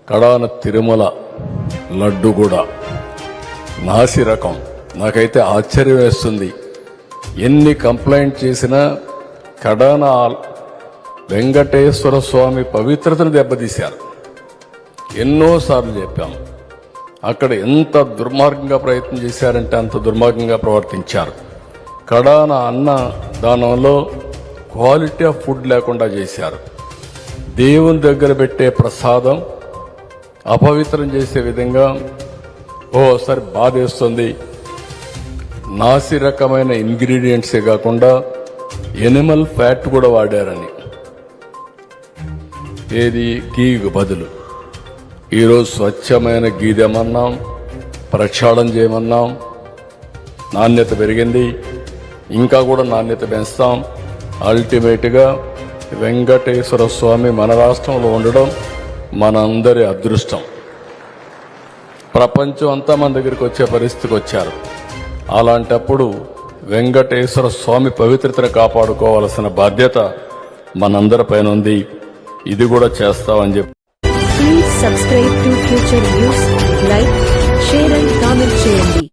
కడాన తిరుమల లడ్డు కూడా నాసి రకం. నాకైతే ఆశ్చర్యం వేస్తుంది. ఎన్ని కంప్లైంట్ చేసినా కడాన వెంకటేశ్వర స్వామి పవిత్రతను దెబ్బతీశారు. ఎన్నోసార్లు చెప్పాము. అక్కడ ఎంత దుర్మార్గంగా ప్రయత్నం చేశారంటే అంత దుర్మార్గంగా ప్రవర్తించారు. కడాన అన్న దానంలో క్వాలిటీ ఆఫ్ ఫుడ్ లేకుండా చేశారు. దేవుని దగ్గర పెట్టే ప్రసాదం అపవిత్రం చేసే విధంగా ఓసారి బాధేస్తుంది. నాసి రకమైన ఇంగ్రీడియంట్సే కాకుండా ఎనిమల్ ఫ్యాట్ కూడా వాడారని, ఏది గీకు బదులు. ఈరోజు స్వచ్ఛమైన గీ తెమన్నాం, ప్రక్షాళన చేయమన్నాం. నాణ్యత పెరిగింది, ఇంకా కూడా నాణ్యత పెంచుతాం. అల్టిమేట్గా వెంకటేశ్వర స్వామి మన రాష్ట్రంలో ఉండడం మనందరి అదృష్టం. ప్రపంచం అంతా మన దగ్గరికి వచ్చే పరిస్థితికి వచ్చారు. అలాంటప్పుడు వెంకటేశ్వర స్వామి పవిత్రతను కాపాడుకోవాల్సిన బాధ్యత మనందరిపైన ఉంది. ఇది కూడా చేస్తామని చెప్పి. Please subscribe to future news, like, share and comment చేయండి.